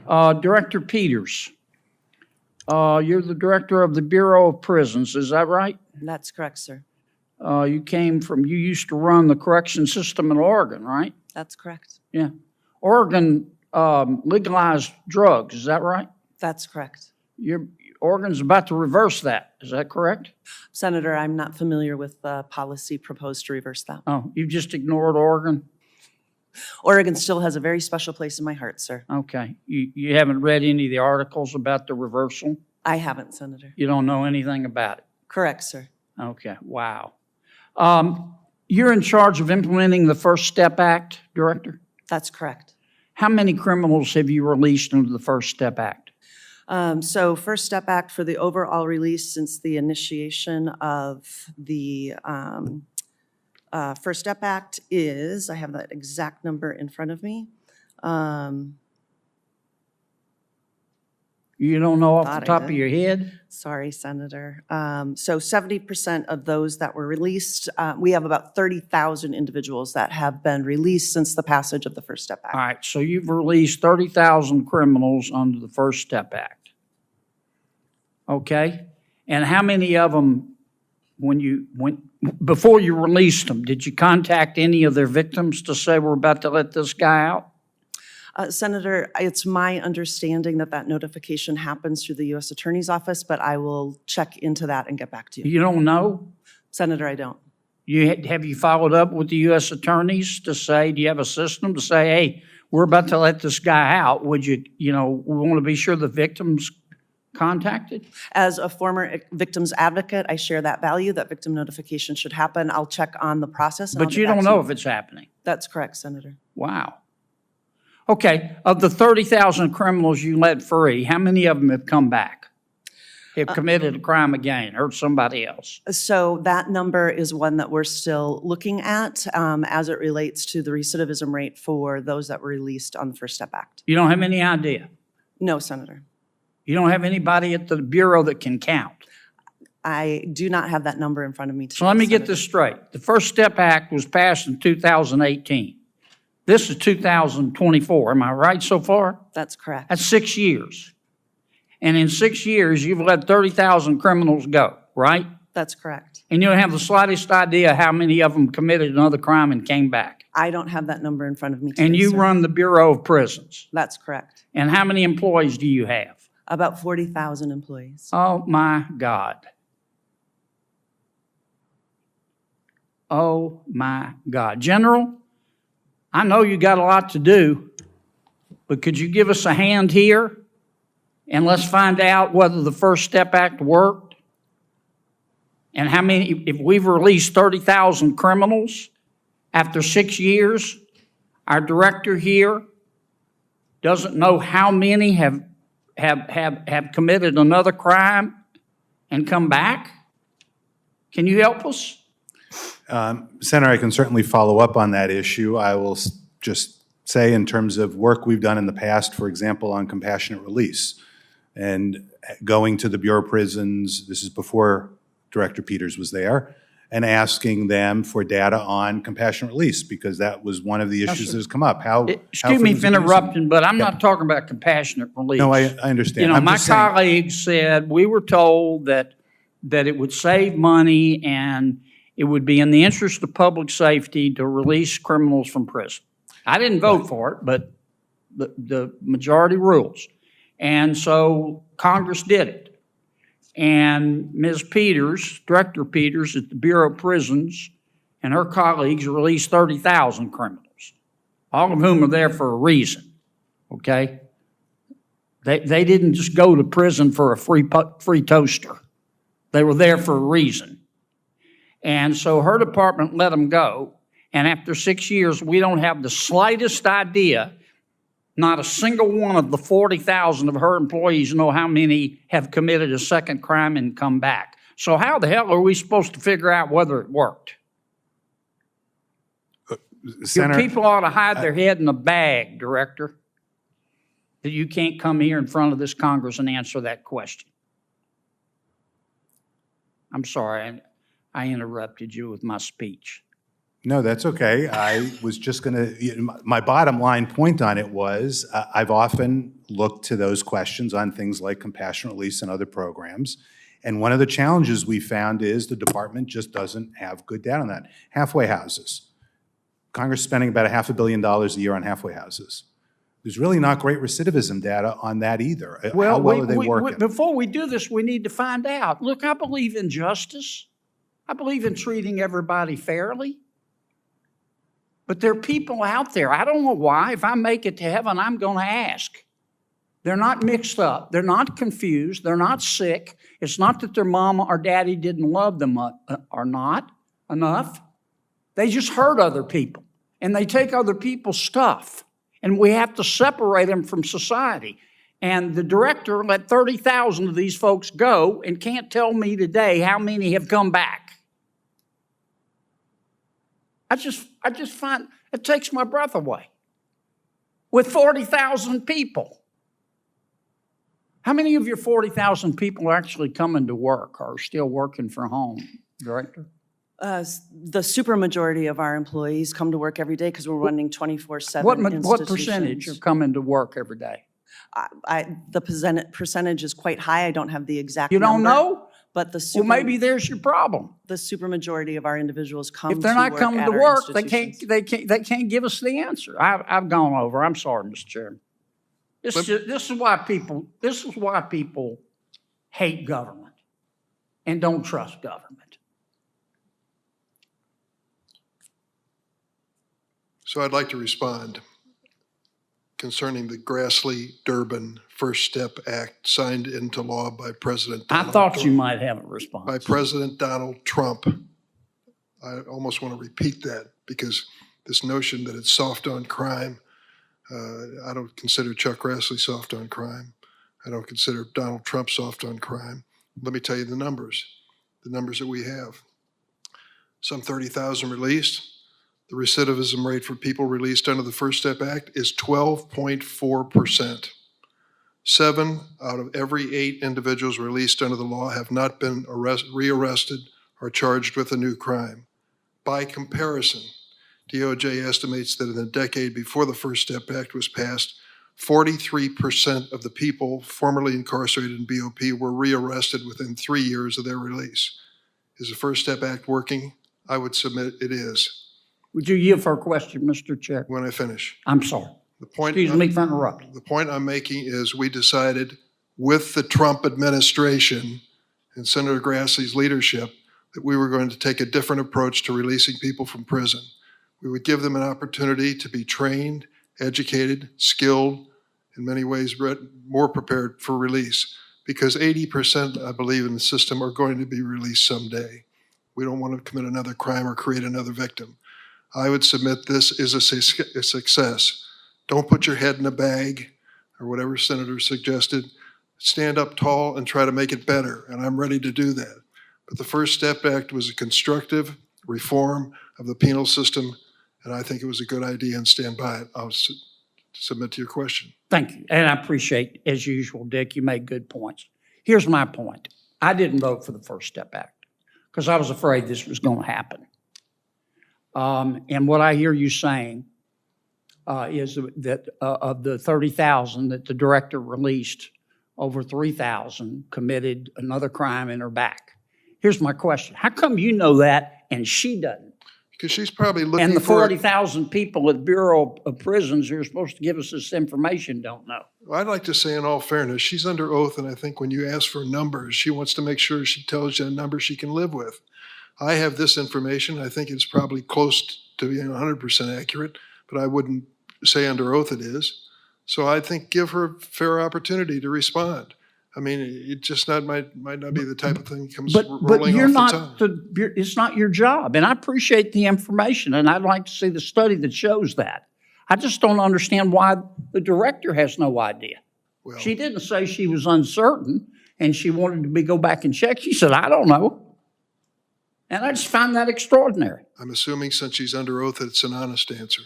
Director Peters, you're the director of the Bureau of Prisons, is that right? That's correct, sir. You used to run the correction system in Oregon, right? That's correct. Yeah. Oregon legalized drugs, is that right? That's correct. Oregon's about to reverse that, is that correct? Senator, I'm not familiar with the policy proposed to reverse that. Oh, you just ignored Oregon? Oregon still has a very special place in my heart, sir. Okay. You haven't read any of the articles about the reversal? I haven't, Senator. You don't know anything about it? Correct, sir. Okay, wow. You're in charge of implementing the First Step Act, Director? That's correct. How many criminals have you released under the First Step Act? So First Step Act for the overall release since the initiation of the First Step Act is, I have that exact number in front of me. You don't know off the top of your head? Sorry, Senator. So 70% of those that were released, we have about 30,000 individuals that have been released since the passage of the First Step Act. All right, so you've released 30,000 criminals under the First Step Act. Okay? And how many of them, before you released them, did you contact any of their victims to say we're about to let this guy out? Senator, it's my understanding that that notification happens through the U.S. Attorney's Office, but I will check into that and get back to you. You don't know? Senator, I don't. Have you followed up with the U.S. attorneys to say, do you have a system to say, hey, we're about to let this guy out? Would we want to be sure the victim's contacted? As a former victim's advocate, I share that value, that victim notification should happen. I'll check on the process. But you don't know if it's happening? That's correct, Senator. Wow. Okay, of the 30,000 criminals you let free, how many of them have come back? Have committed a crime again, hurt somebody else? So that number is one that we're still looking at as it relates to the recidivism rate for those that were released on the First Step Act. You don't have any idea? No, Senator. You don't have anybody at the Bureau that can count? I do not have that number in front of me today, So let me Senator. get this straight. The First Step Act was passed in 2018. This is 2024. Am I right so far? That's correct. That's 6 years. And in 6 years, you've let 30,000 criminals go, right? That's correct. And you don't have the slightest idea how many of them committed another crime and came back. I don't have that number in front of me today, And you sir. run the Bureau of Prisons. That's correct. And how many employees do you have? About 40,000 employees. Oh, my God. Oh, my God. General, I know you got a lot to do, but could you give us a hand here? And let's find out whether the First Step Act worked. And how many, if we've released 30,000 criminals after 6 years, our director here doesn't know how many have committed another crime and come back? Can you help us? Senator, I can certainly follow up on that issue. I will just say in terms of work we've done in the past, for example, on compassionate release, and going to the Bureau of Prisons, this is before Director Peters was there, and asking them for data on compassionate release, because that was one of the issues that has come up. Excuse me for interrupting, but I'm not talking about compassionate release. No, I understand. You know, my colleagues said we were told that it would save money and it would be in the interest of public safety to release criminals from prison. I didn't vote for it, but the majority rules. And so Congress did it. And Ms. Peters, Director Peters at the Bureau of Prisons, and her colleagues released 30,000 criminals, all of whom are there for a reason, okay? They didn't just go to prison for a free toaster. They were there for a reason. And so her department let them go. And after 6 years, we don't have the slightest idea, not a single one of the 40,000 of her employees know how many have committed a second crime and come back. So how the hell are we supposed to figure out whether it worked? Senator, Your people ought to hide their head in a bag, Director, that you can't come here in front of this Congress and answer that question. I'm sorry, I interrupted you with my speech. No, that's okay. I was just going to, my bottom line point on it was, I've often looked to those questions on things like compassionate release and other programs. And one of the challenges we found is the department just doesn't have good data on that. Halfway houses. Congress is spending about $500 million a year on halfway houses. There's really not great recidivism data on that either. How well are they working? Before we do this, we need to find out. Look, I believe in justice. I believe in treating everybody fairly. But there are people out there, I don't know why, if I make it to heaven, I'm going to ask. They're not mixed up. They're not confused. They're not sick. It's not that their mama or daddy didn't love them or not enough. They just hurt other people, and they take other people's stuff, and we have to separate them from society. And the director let 30,000 of these folks go and can't tell me today how many have come back. I just find it takes my breath away. With 40,000 people. How many of your 40,000 people are actually coming to work or are still working from home, Director? The supermajority of our employees come to work every day because we're running 24/7 What percentage are coming to work every day? The percentage is quite high. I don't have the exact You number. don't know? But Well, maybe there's your problem. the supermajority of our individuals come to If work they're not coming at to our work, they institutions. can't give us the answer. I've gone over. I'm sorry, Mr. Chairman. This is why people hate government and don't trust government. So I'd like to respond concerning the Grassley-Durbin First Step Act signed into law by President I Donald thought Trump. you might have a response. By President Donald Trump. I almost want to repeat that because this notion that it's soft on crime, I don't consider Chuck Grassley soft on crime. I don't consider Donald Trump soft on crime. Let me tell you the numbers that we have. Some 30,000 released. The recidivism rate for people released under the First Step Act is 12.4%. 7 out of every 8 individuals released under the law have not been rearrested or charged with a new crime. By comparison, DOJ estimates that in the decade before the First Step Act was passed, 43% of the people formerly incarcerated in BOP were rearrested within 3 years of their release. Is the First Step Act working? I would submit it is. Would you yield for a question, Mr. Chair? When I finish. I'm sorry. The point, Excuse me for interrupting. The point I'm making is we decided with the Trump administration and Senator Grassley's leadership that we were going to take a different approach to releasing people from prison. We would give them an opportunity to be trained, educated, skilled, in many ways more prepared for release, because 80%, I believe, in the system are going to be released someday. We don't want to commit another crime or create another victim. I would submit this is a success. Don't put your head in a bag, or whatever Senator suggested. Stand up tall and try to make it better, and I'm ready to do that. But the First Step Act was a constructive reform of the penal system, and I think it was a good idea and stand by it. I'll submit to your question. Thank you. And I appreciate, as usual, Dick, you made good points. Here's my point. I didn't vote for the First Step Act because I was afraid this was going to happen. And what I hear you saying is that of the 30,000 that the director released, over 3,000 committed another crime and are back. Here's my question. How come you know that and she doesn't? Because she's probably looking And the for 40,000 people at Bureau of Prisons who are supposed to give us this information don't know. I'd like to say in all fairness, she's under oath, and I think when you ask for numbers, she wants to make sure she tells you a number she can live with. I have this information. I think it's probably close to being 100% accurate, but I wouldn't say under oath it is. So I think give her a fair opportunity to respond. I mean, it just might not be the type of thing that comes But rolling you're off not the tongue. it's not your job. And I appreciate the information, and I'd like to see the study that shows that. I just don't understand why the director has no idea. Well, She didn't say she was uncertain and she wanted to go back and check. She said, I don't know. And I just find that extraordinary. I'm assuming since she's under oath, it's an honest answer.